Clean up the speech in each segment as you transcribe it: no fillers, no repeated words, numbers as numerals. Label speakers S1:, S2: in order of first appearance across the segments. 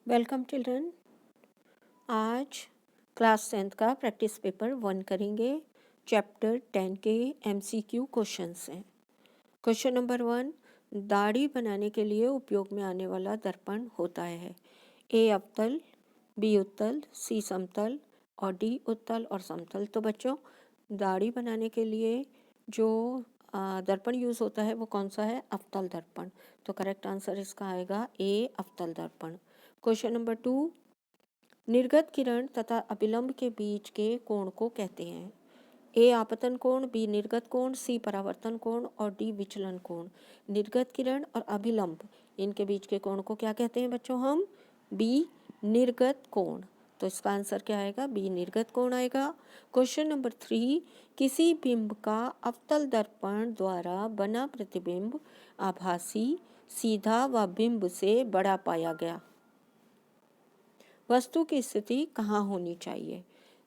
S1: Welcome children. आज class 10th का practice paper 1 करेंगे। चैप्टर 10 के MCQ क्वेश्चंस हैं। क्वेश्चन नंबर 1, दाढ़ी बनाने के लिए उपयोग में आने वाला दर्पण होता है ए अवतल, बी उत्तल, सी समतल और डी उत्तल और समतल। तो बच्चों, दाढ़ी बनाने के लिए जो दर्पण यूज़ होता है वो कौन सा है? अवतल दर्पण। तो करेक्ट आंसर इसका आएगा ए अवतल दर्पण। क्वेश्चन नंबर 2, निर्गत किरण तथा अभिलंब के बीच के कोण को कहते हैं ए आपतन कोण, बी निर्गत कोण, सी परावर्तन कोण और डी विचलन कोण। निर्गत किरण और अभिलंब, इनके बीच के कोण को क्या कहते हैं बच्चों? हम बी निर्गत कोण। तो इसका आंसर क्या आएगा? बी निर्गत कोण आएगा। क्वेश्चन नंबर 3, किसी बिंब का अवतल दर्पण द्वारा बना प्रतिबिंब आभासी, सीधा व बिंब से बड़ा पाया गया। वस्तु की स्थिति कहाँ होनी चाहिए?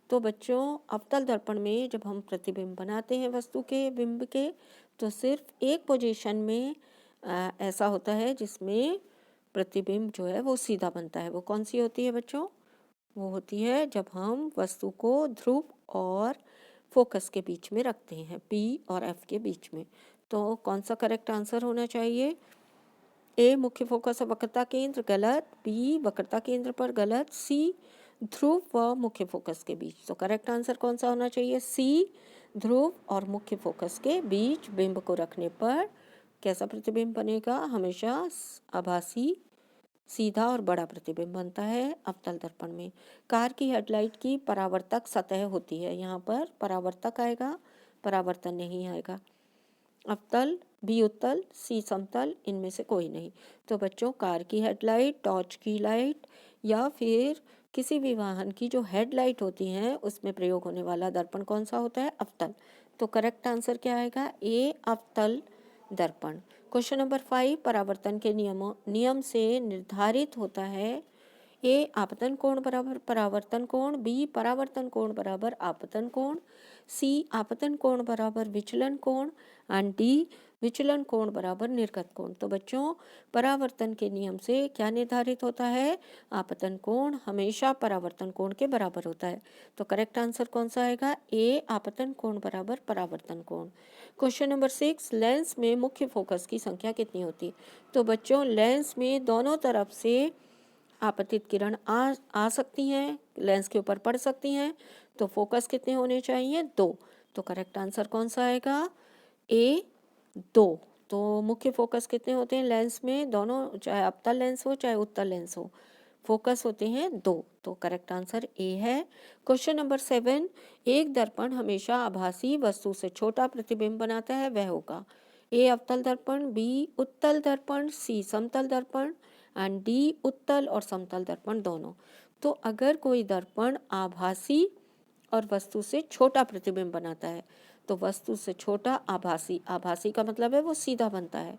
S1: तो बच्चों, अवतल दर्पण में जब हम प्रतिबिंब बनाते हैं वस्तु के, बिंब के, तो सिर्फ एक पोजीशन में ऐसा होता है जिसमें प्रतिबिंब जो है वो सीधा बनता है। वो कौन सी होती है बच्चों? वो होती है जब हम वस्तु को ध्रुव और फोकस के बीच में रखते हैं, P और F के बीच में। तो कौन सा करेक्ट आंसर होना चाहिए? ए मुख्य फोकस और वक्रता केंद्र, गलत। बी वक्रता केंद्र पर, गलत। सी ध्रुव व मुख्य फोकस के बीच। तो करेक्ट आंसर कौन सा होना चाहिए? सी ध्रुव और मुख्य फोकस के बीच बिंब को रखने पर कैसा प्रतिबिंब बनेगा? हमेशा आभासी, सीधा और बड़ा प्रतिबिंब बनता है अवतल दर्पण में। कार की हेडलाइट की परावर्तक सतह होती है, यहाँ पर परावर्तक आएगा, परावर्तन नहीं आएगा। अवतल, बी उत्तल, सी समतल, इनमें से कोई नहीं। तो बच्चों, कार की हेडलाइट, टॉर्च की लाइट या फिर किसी भी वाहन की जो हेडलाइट होती हैं उसमें प्रयोग होने वाला दर्पण कौन सा होता है? अवतल। तो करेक्ट आंसर क्या आएगा? ए अवतल दर्पण। क्वेश्चन नंबर 5, परावर्तन के नियम से निर्धारित होता है ए आपतन कोण बराबर परावर्तन कोण, बी परावर्तन कोण बराबर आपतन कोण, सी आपतन कोण बराबर विचलन कोण एंड डी विचलन कोण बराबर निर्गत कोण। तो बच्चों, परावर्तन के नियम से क्या निर्धारित होता है? आपतन कोण हमेशा परावर्तन कोण के बराबर होता है। तो करेक्ट आंसर कौन सा आएगा? ए आपतन कोण बराबर परावर्तन कोण। क्वेश्चन नंबर 6, लेंस में मुख्य फोकस की संख्या कितनी होती है? तो बच्चों, लेंस में दोनों तरफ से आपतित किरण आ सकती हैं, लेंस के ऊपर पड़ सकती हैं। तो फोकस कितने होने चाहिए? 2। तो करेक्ट आंसर कौन सा आएगा? ए 2। तो मुख्य फोकस कितने होते हैं लेंस में? दोनों, चाहे अवतल लेंस हो चाहे उत्तल लेंस हो, फोकस होते हैं 2। तो करेक्ट आंसर ए है। क्वेश्चन नंबर 7, एक दर्पण हमेशा आभासी वस्तु से छोटा प्रतिबिंब बनाता है, वह होगा ए अवतल दर्पण, बी उत्तल दर्पण, सी समतल दर्पण एंड डी उत्तल और समतल दर्पण दोनों। तो अगर कोई दर्पण आभासी और वस्तु से छोटा प्रतिबिंब बनाता है तो वस्तु से छोटा आभासी, आभासी का मतलब है वो सीधा बनता है।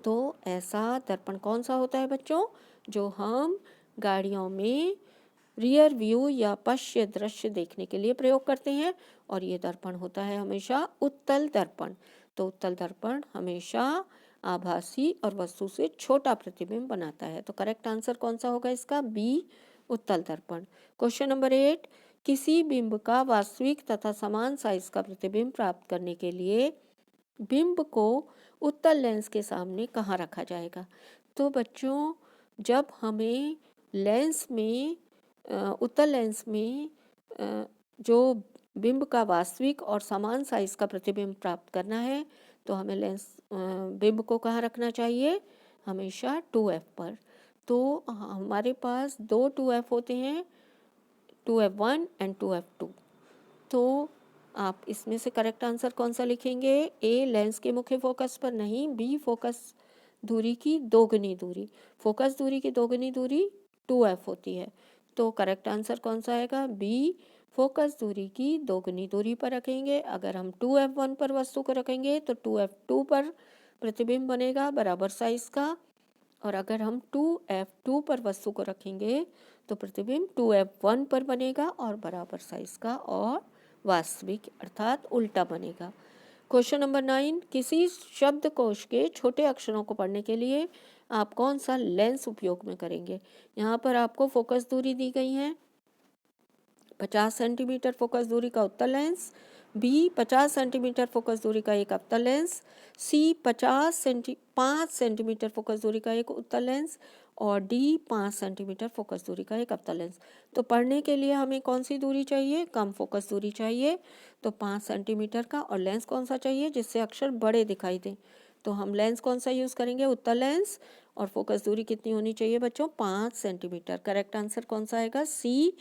S1: तो ऐसा दर्पण कौन सा होता है बच्चों? जो हम गाड़ियों में रियर व्यू या पश्य दृश्य देखने के लिए प्रयोग करते हैं, और ये दर्पण होता है हमेशा उत्तल दर्पण। तो उत्तल दर्पण हमेशा आभासी और वस्तु से छोटा प्रतिबिंब बनाता है। तो करेक्ट आंसर कौन सा होगा इसका? बी उत्तल दर्पण। क्वेश्चन नंबर 8, किसी बिंब का वास्तविक तथा समान साइज का प्रतिबिंब प्राप्त करने के लिए बिंब को उत्तल लेंस के सामने कहाँ रखा जाएगा? तो बच्चों, जब हमें लेंस में उत्तल लेंस में जो बिंब का वास्तविक और समान साइज का प्रतिबिंब प्राप्त करना है तो हमें लेंस बिंब को कहाँ रखना चाहिए? हमेशा 2F पर। तो हमारे पास दो 2F होते हैं, 2F1 एंड 2F2। तो आप इसमें से करेक्ट आंसर कौन सा लिखेंगे? ए लेंस के मुख्य फोकस पर नहीं, बी फोकस दूरी की दोगुनी दूरी। फोकस दूरी की दोगुनी दूरी 2F होती है। तो करेक्ट आंसर कौन सा आएगा? बी फोकस दूरी की दोगुनी दूरी पर रखेंगे। अगर हम 2F1 पर वस्तु को रखेंगे तो 2F2 पर प्रतिबिंब बनेगा बराबर साइज का, और अगर हम 2F2 पर वस्तु को रखेंगे तो प्रतिबिंब 2F1 पर बनेगा और बराबर साइज का और वास्तविक अर्थात उल्टा बनेगा। क्वेश्चन नंबर 9, किसी शब्दकोश के छोटे अक्षरों को पढ़ने के लिए आप कौन सा लेंस उपयोग में करेंगे। यहाँ पर आपको फोकस दूरी दी गई है 50 सेंटीमीटर फोकस दूरी का उत्तल लेंस, बी 50 सेंटीमीटर फोकस दूरी का एक अवतल लेंस, सी 5 सेंटीमीटर फोकस दूरी का एक उत्तल लेंस और डी 5 सेंटीमीटर फोकस दूरी का एक अवतल लेंस। तो पढ़ने के लिए हमें कौन सी दूरी चाहिए, कम फोकस दूरी चाहिए, तो 5 सेंटीमीटर का। और लेंस कौन सा चाहिए जिससे अक्षर बड़े दिखाई दें, तो हम लेंस कौन सा यूज़ करेंगे, उत्तल लेंस। और फोकस दूरी कितनी होनी चाहिए बच्चों, 5 सेंटीमीटर। करेक्ट आंसर कौन सा आएगा, सी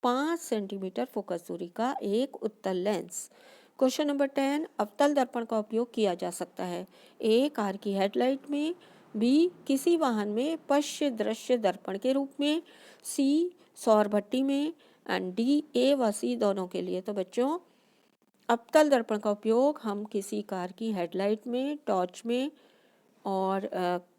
S1: 5 सेंटीमीटर फोकस दूरी का एक उत्तल लेंस। क्वेश्चन नंबर 10, अवतल दर्पण का उपयोग किया जा सकता है। ए, कार की हेडलाइट में, बी, किसी वाहन में पश्य दृश्य दर्पण के रूप में, सी, सौर भट्टी में एंड डी, ए व सी दोनों के लिए। तो बच्चों अवतल दर्पण का उपयोग हम किसी कार की हेडलाइट में, टॉर्च में और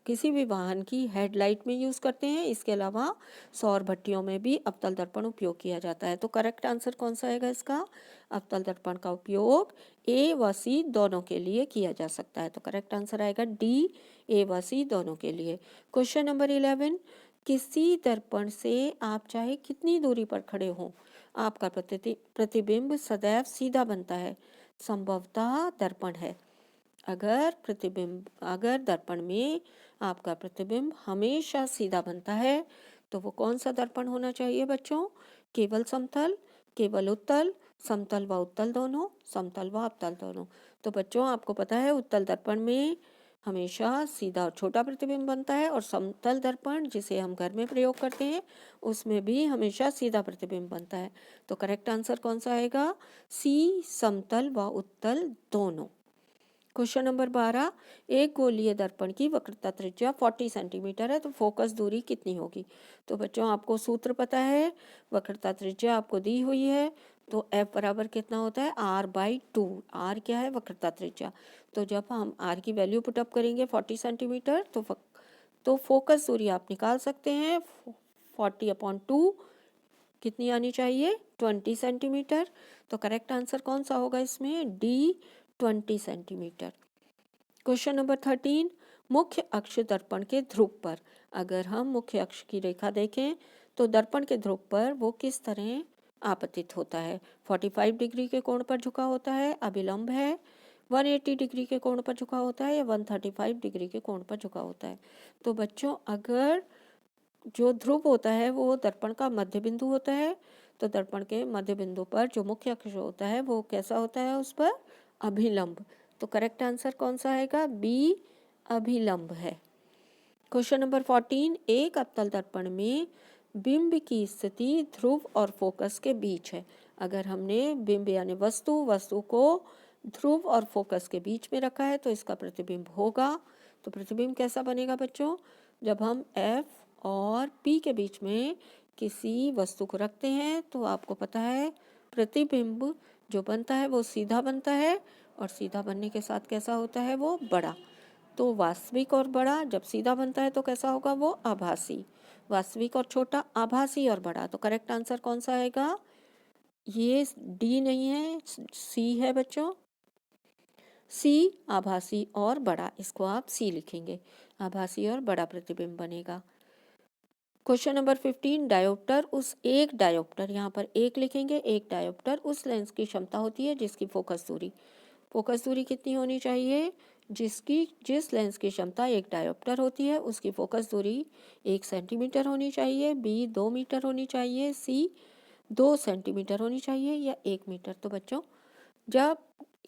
S1: किसी भी वाहन की हेडलाइट में यूज़ करते हैं। इसके अलावा सौर भट्टियों में भी अवतल दर्पण उपयोग किया जाता है। तो करेक्ट आंसर कौन सा आएगा इसका, अवतल दर्पण का उपयोग ए व सी दोनों के लिए किया जा सकता है। तो करेक्ट आंसर आएगा डी, ए व सी दोनों के लिए। क्वेश्चन नंबर 11, किसी दर्पण से आप चाहे कितनी दूरी पर खड़े हों, आपका प्रतिबिंब सदैव सीधा बनता है। संभवतः दर्पण है। अगर दर्पण में आपका प्रतिबिंब हमेशा सीधा बनता है तो वो कौन सा दर्पण होना चाहिए बच्चों, केवल समतल, केवल उत्तल, समतल व उत्तल दोनों, समतल व अवतल दोनों। तो बच्चों आपको पता है उत्तल दर्पण में हमेशा सीधा और छोटा प्रतिबिंब बनता है और समतल दर्पण जिसे हम घर में प्रयोग करते हैं उसमें भी हमेशा सीधा प्रतिबिंब बनता है। तो करेक्ट आंसर कौन सा आएगा, सी, समतल व उत्तल दोनों। क्वेश्चन नंबर 12, एक गोलीय दर्पण की वक्रता त्रिज्या 40 सेंटीमीटर है तो फोकस दूरी कितनी होगी। तो बच्चों आपको सूत्र पता है, वक्रता त्रिज्या आपको दी हुई है, तो F बराबर कितना होता है, R/2। R क्या है, वक्रता त्रिज्या। तो जब हम R की वैल्यू पुटअप करेंगे 40 सेंटीमीटर तो फोकस दूरी आप निकाल सकते हैं 40/2 कितनी आनी चाहिए, 20 सेंटीमीटर। तो करेक्ट आंसर कौन सा होगा इसमें, डी, 20 सेंटीमीटर। क्वेश्चन नंबर 13, मुख्य अक्ष दर्पण के ध्रुव पर, अगर हम मुख्य अक्ष की रेखा देखें तो दर्पण के ध्रुव पर वो किस तरह आपतित होता है। 45 डिग्री के कोण पर झुका होता है, अभिलंब है, 180 डिग्री के कोण पर झुका होता है या 135 डिग्री के कोण पर झुका होता है। तो बच्चों अगर जो ध्रुव होता है वो दर्पण का मध्य बिंदु होता है, तो दर्पण के मध्य बिंदु पर जो मुख्य अक्ष होता है वो कैसा होता है, उस पर अभिलंब। तो करेक्ट आंसर कौन सा आएगा, बी, अभिलंब है। क्वेश्चन नंबर 14, एक अवतल दर्पण में बिंब की स्थिति ध्रुव और फोकस के बीच है। अगर हमने बिंब यानी वस्तु को ध्रुव और फोकस के बीच में रखा है तो इसका प्रतिबिंब होगा। तो प्रतिबिंब कैसा बनेगा बच्चों, जब हम F और P के बीच में किसी वस्तु को रखते हैं तो आपको पता है प्रतिबिंब जो बनता है वो सीधा बनता है और सीधा बनने के साथ कैसा होता है, वो बड़ा। तो वास्तविक और बड़ा जब सीधा बनता है तो कैसा होगा, वो आभासी। वास्तविक और छोटा, आभासी और बड़ा। तो करेक्ट आंसर कौन सा आएगा, ये डी नहीं है, सी है बच्चों, सी, आभासी और बड़ा। इसको आप सी लिखेंगे, आभासी और बड़ा प्रतिबिंब बनेगा। क्वेश्चन नंबर 15, डायोप्टर एक डायोप्टर, यहाँ पर एक लिखेंगे, एक डायोप्टर उस लेंस की क्षमता होती है जिसकी फोकस दूरी कितनी होनी चाहिए, जिस लेंस की क्षमता एक डायोप्टर होती है उसकी फोकस दूरी 1 सेंटीमीटर होनी चाहिए, बी 2 मीटर होनी चाहिए, सी 2 सेंटीमीटर होनी चाहिए या 1 मीटर। तो बच्चों जब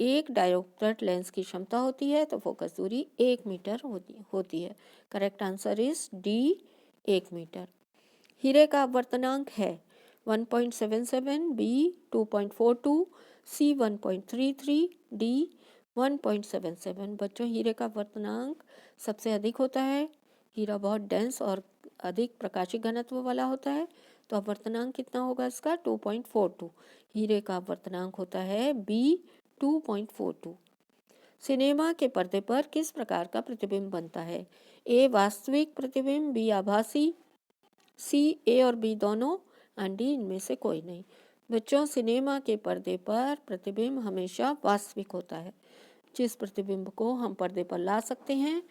S1: एक डायोप्टर लेंस की क्षमता होती है तो फोकस दूरी 1 मीटर होती है। Correct answer is D, 1 metre. हीरे का अपवर्तनांक है 1.77, बी 2.42, सी 1.33, डी 1.77। बच्चों हीरे का अपवर्तनांक सबसे अधिक होता है, हीरा बहुत डेंस और अधिक प्रकाशिक घनत्व वाला होता है, तो अपवर्तनांक कितना होगा इसका, 2.42। हीरे का अपवर्तनांक होता है बी, 2.42। सिनेमा के पर्दे पर किस प्रकार का प्रतिबिंब बनता है, ए वास्तविक प्रतिबिंब, बी आभासी, सी ए और बी दोनों एंड डी इनमें से कोई नहीं। बच्चों सिनेमा के पर्दे पर प्रतिबिंब हमेशा वास्तविक होता है। जिस प्रतिबिंब को हम पर्दे पर ला सकते हैं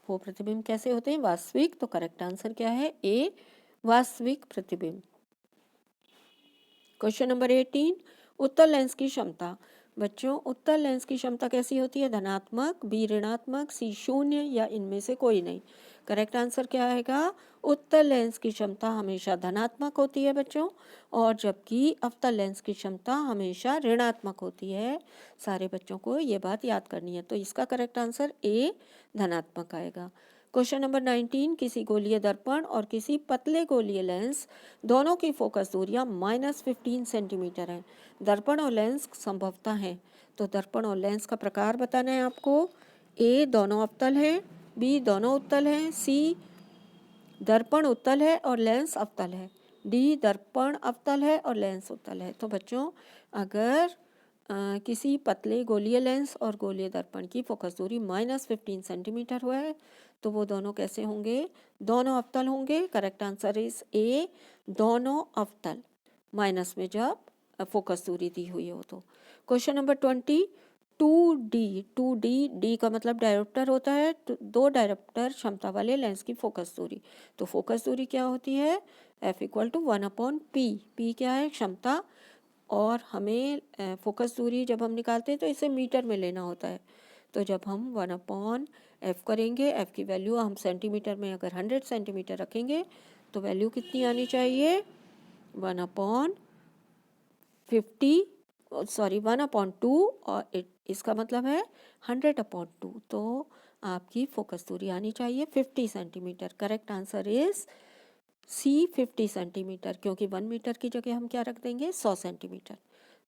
S1: वो प्रतिबिंब कैसे होते हैं? वास्तविक। तो करेक्ट आंसर क्या है? ए, वास्तविक प्रतिबिंब। क्वेश्चन नंबर 18, उत्तल लेंस की क्षमता। बच्चों, उत्तल लेंस की क्षमता कैसी होती है? धनात्मक, बी ऋणात्मक, सी शून्य या इनमें से कोई नहीं। करेक्ट आंसर क्या आएगा? उत्तल लेंस की क्षमता हमेशा धनात्मक होती है बच्चों, और जबकि अवतल लेंस की क्षमता हमेशा ऋणात्मक होती है। सारे बच्चों को ये बात याद करनी है। तो इसका करेक्ट आंसर ए, धनात्मक आएगा। क्वेश्चन नंबर 19, किसी गोलीय दर्पण और किसी पतले गोलीय लेंस दोनों की फोकस दूरियां -15 सेंटीमीटर है। दर्पण और लेंस संभवतः हैं। तो दर्पण और लेंस का प्रकार बताना है आपको। ए, दोनों अवतल हैं, बी, दोनों उत्तल हैं, सी, दर्पण उत्तल है और लेंस अवतल है, डी, दर्पण अवतल है और लेंस उत्तल है। तो बच्चों, अगर किसी पतले गोलीय लेंस और गोलीय दर्पण की फोकस दूरी -15 सेंटीमीटर हुआ है तो वो दोनों कैसे होंगे? दोनों अवतल होंगे। करेक्ट आंसर इज ए, दोनों अवतल, माइनस में जब फोकस दूरी दी हुई हो तो। क्वेश्चन नंबर 20, 2D डी का मतलब डायोप्टर होता है। तो 2 डायोप्टर क्षमता वाले लेंस की फोकस दूरी। तो फोकस दूरी क्या होती है? F = 1/p। p क्या है? क्षमता। और हमें फोकस दूरी जब हम निकालते हैं तो इसे मीटर में लेना होता है। तो जब हम 1/f करेंगे, f की वैल्यू हम सेंटीमीटर में अगर 100 सेंटीमीटर रखेंगे तो वैल्यू कितनी आनी चाहिए? 1/2, और इसका मतलब है 100/2। तो आपकी फोकस दूरी आनी चाहिए 50 centimetre. Correct answer is C, 50 centimetre, क्योंकि 1 मीटर की जगह हम क्या रख देंगे? 100 सेंटीमीटर।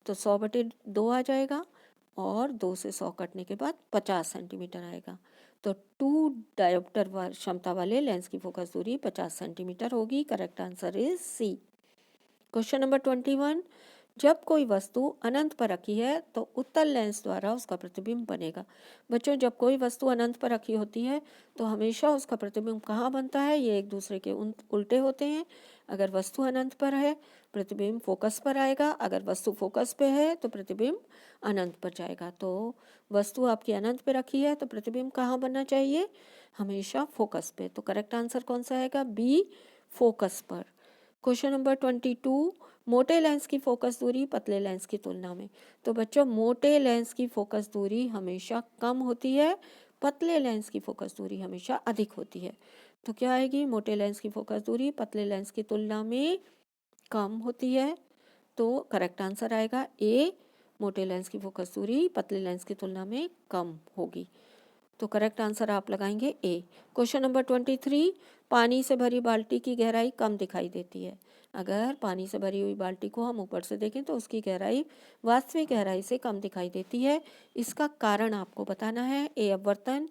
S1: तो 100/2 आ जाएगा, और 2 से 100 कटने के बाद 50 सेंटीमीटर आएगा। तो 2 डायोप्टर क्षमता वाले लेंस की फोकस दूरी 50 सेंटीमीटर होगी। Correct answer is C. Question number 21, जब कोई वस्तु अनंत पर रखी है तो उत्तल लेंस द्वारा उसका प्रतिबिंब बनेगा। बच्चों, जब कोई वस्तु अनंत पर रखी होती है तो हमेशा उसका प्रतिबिंब कहाँ बनता है? ये एक दूसरे के उल्टे होते हैं। अगर वस्तु अनंत पर है, प्रतिबिंब फोकस पर आएगा। अगर वस्तु फोकस पे है तो प्रतिबिंब अनंत पर जाएगा। तो वस्तु आपकी अनंत पे रखी है तो प्रतिबिंब कहाँ बनना चाहिए? हमेशा फोकस पे। तो करेक्ट आंसर कौन सा आएगा? बी, फोकस पर। क्वेश्चन नंबर 22, मोटे लेंस की फोकस दूरी पतले लेंस की तुलना में। तो बच्चों, मोटे लेंस की फोकस दूरी हमेशा कम होती है, पतले लेंस की फोकस दूरी हमेशा अधिक होती है। तो क्या आएगी? मोटे लेंस की फोकस दूरी पतले लेंस की तुलना में कम होती है। तो करेक्ट आंसर आएगा ए, मोटे लेंस की फोकस दूरी पतले लेंस की तुलना में कम होगी। तो करेक्ट आंसर आप लगाएंगे ए। क्वेश्चन नंबर 23, पानी से भरी बाल्टी की गहराई कम दिखाई देती है। अगर पानी से भरी हुई बाल्टी को हम ऊपर से देखें तो उसकी गहराई वास्तविक गहराई से कम दिखाई देती है। इसका कारण आपको बताना है। ए, अपवर्तन,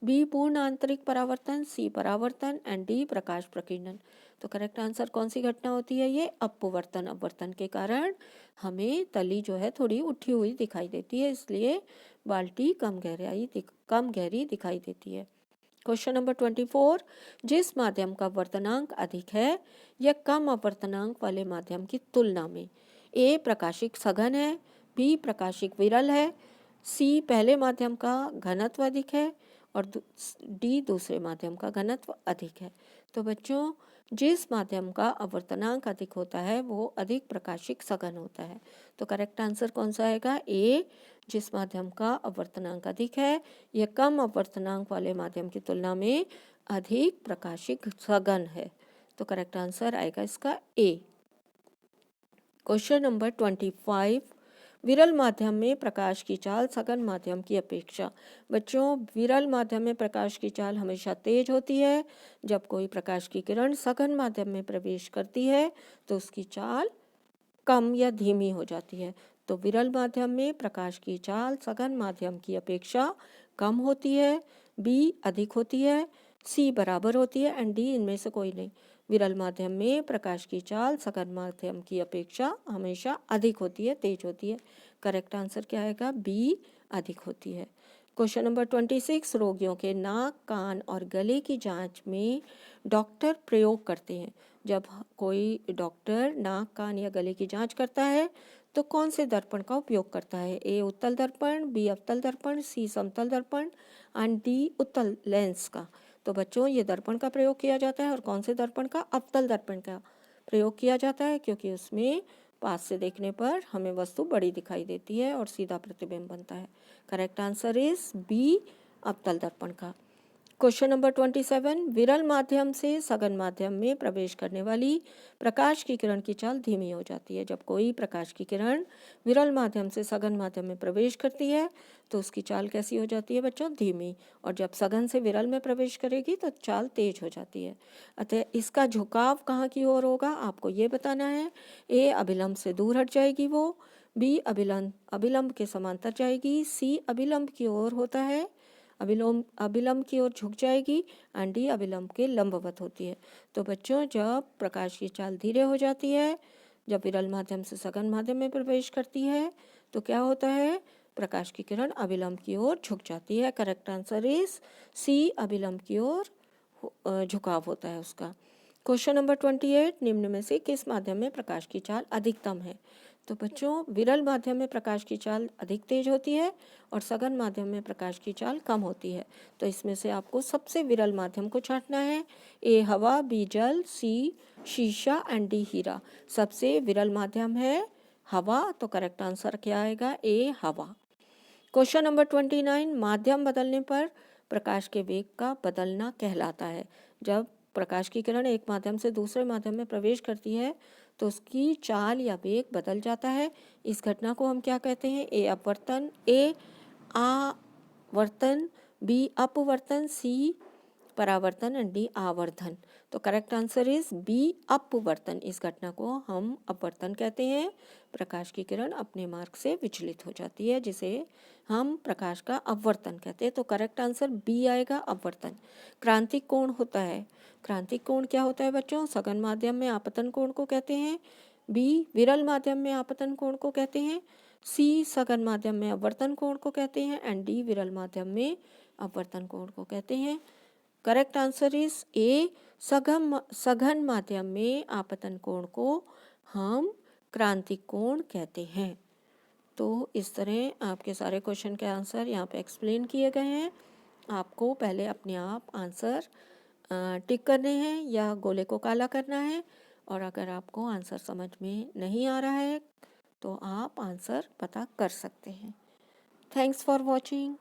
S1: बी, पूर्ण आंतरिक परावर्तन, सी, परावर्तन एंड डी, प्रकाश प्रकीर्णन। तो करेक्ट आंसर कौन सी घटना होती है? ये अपवर्तन। अपवर्तन के कारण हमें तली जो है थोड़ी उठी हुई दिखाई देती है, इसलिए बाल्टी कम गहरी दिखाई देती है। क्वेश्चन नंबर 24, जिस माध्यम का अपवर्तनांक अधिक है यह कम अपवर्तनांक वाले माध्यम की तुलना में ए, प्रकाशिक सघन है, बी, प्रकाशिक विरल है, सी, पहले माध्यम का घनत्व अधिक है, और डी, दूसरे माध्यम का घनत्व अधिक है। तो बच्चों, जिस माध्यम का अपवर्तनांक अधिक होता है वो अधिक प्रकाशिक सघन होता है। तो करेक्ट आंसर कौन सा आएगा? ए, जिस माध्यम का अपवर्तनांक अधिक है यह कम अपवर्तनांक वाले माध्यम की तुलना में अधिक प्रकाशिक सघन है। तो करेक्ट आंसर आएगा इसका ए। क्वेश्चन नंबर 25, विरल माध्यम में प्रकाश की चाल सघन माध्यम की अपेक्षा। बच्चों, विरल माध्यम में प्रकाश की चाल हमेशा तेज होती है। जब कोई प्रकाश की किरण सघन माध्यम में प्रवेश करती है तो उसकी चाल कम या धीमी हो जाती है। तो विरल माध्यम में प्रकाश की चाल सघन माध्यम की अपेक्षा कम होती है, बी, अधिक होती है, सी, बराबर होती है एंड डी, इनमें से कोई नहीं। विरल माध्यम में प्रकाश की चाल सघन माध्यम की अपेक्षा हमेशा अधिक होती है, तेज होती है। करेक्ट आंसर क्या आएगा? बी, अधिक होती है। क्वेश्चन नंबर 26, रोगियों के नाक, कान और गले की जांच में डॉक्टर प्रयोग करते हैं। जब कोई डॉक्टर नाक, कान या गले की जांच करता है तो कौन से दर्पण का उपयोग करता है? ए, उत्तल दर्पण, बी, अवतल दर्पण, सी, समतल दर्पण एंड डी, उत्तल लेंस का। तो बच्चों ये दर्पण का प्रयोग किया जाता है, और कौन से दर्पण का? अवतल दर्पण का प्रयोग किया जाता है, क्योंकि उसमें पास से देखने पर हमें वस्तु बड़ी दिखाई देती है और सीधा प्रतिबिंब बनता है। करेक्ट आंसर इज बी, अवतल दर्पण का। क्वेश्चन नंबर 27, विरल माध्यम से सघन माध्यम में प्रवेश करने वाली प्रकाश की किरण की चाल धीमी हो जाती है। जब कोई प्रकाश की किरण विरल माध्यम से सघन माध्यम में प्रवेश करती है तो उसकी चाल कैसी हो जाती है बच्चों? धीमी। और जब सघन से विरल में प्रवेश करेगी तो चाल तेज हो जाती है। अतः इसका झुकाव कहाँ की ओर होगा आपको ये बताना है। ए, अभिलंब से दूर हट जाएगी वो। बी, अभिलंब के समांतर जाएगी। सी, अभिलंब की ओर होता है, अभिलंब की ओर झुक जाएगी। एंड डी, अभिलंब के लंबवत होती है। तो बच्चों जब प्रकाश की चाल धीरे हो जाती है, जब विरल माध्यम से सघन माध्यम में प्रवेश करती है, तो क्या होता है? प्रकाश की किरण अभिलंब की ओर झुक जाती है। करेक्ट आंसर इज सी, अभिलंब की ओर झुकाव होता है उसका। क्वेश्चन नंबर 28, निम्न में से किस माध्यम में प्रकाश की चाल अधिकतम है? तो बच्चों विरल माध्यम में प्रकाश की चाल अधिक तेज होती है और सघन माध्यम में प्रकाश की चाल कम होती है। तो इसमें से आपको सबसे विरल माध्यम को छांटना है। ए, हवा, बी, जल, सी, शीशा एंड डी, हीरा। सबसे विरल माध्यम है हवा, तो करेक्ट आंसर क्या आएगा? ए, हवा। क्वेश्चन नंबर 29, माध्यम बदलने पर प्रकाश के वेग का बदलना कहलाता है। जब प्रकाश की किरण एक माध्यम से दूसरे माध्यम में प्रवेश करती है तो उसकी चाल या वेग बदल जाता है। इस घटना को हम क्या कहते हैं? ए, अपवर्तन, ए, आवर्तन, बी, अपवर्तन, सी, परावर्तन एंड डी, आवर्धन। तो करेक्ट आंसर इज बी, अपवर्तन। इस घटना को हम अपवर्तन कहते हैं। प्रकाश की किरण अपने मार्ग से विचलित हो जाती है, जिसे हम प्रकाश का अपवर्तन कहते हैं। तो करेक्ट आंसर बी आएगा, अपवर्तन। क्रांतिक कोण होता है। क्रांतिक कोण क्या होता है बच्चों? सघन माध्यम में आपतन कोण को कहते हैं। बी, विरल माध्यम में आपतन कोण को कहते हैं। सी, सघन माध्यम में अपवर्तन कोण को कहते हैं। एंड डी, विरल माध्यम में अपवर्तन कोण को कहते हैं। करेक्ट आंसर इज ए, सघन माध्यम में आपतन कोण को हम क्रांतिक कोण कहते हैं। तो इस तरह आपके सारे क्वेश्चन के आंसर यहाँ पे एक्सप्लेन किए गए हैं। आपको पहले अपने आप आंसर टिक करने हैं या गोले को काला करना है, और अगर आपको आंसर समझ में नहीं आ रहा है तो आप आंसर पता कर सकते हैं। Thanks for watching.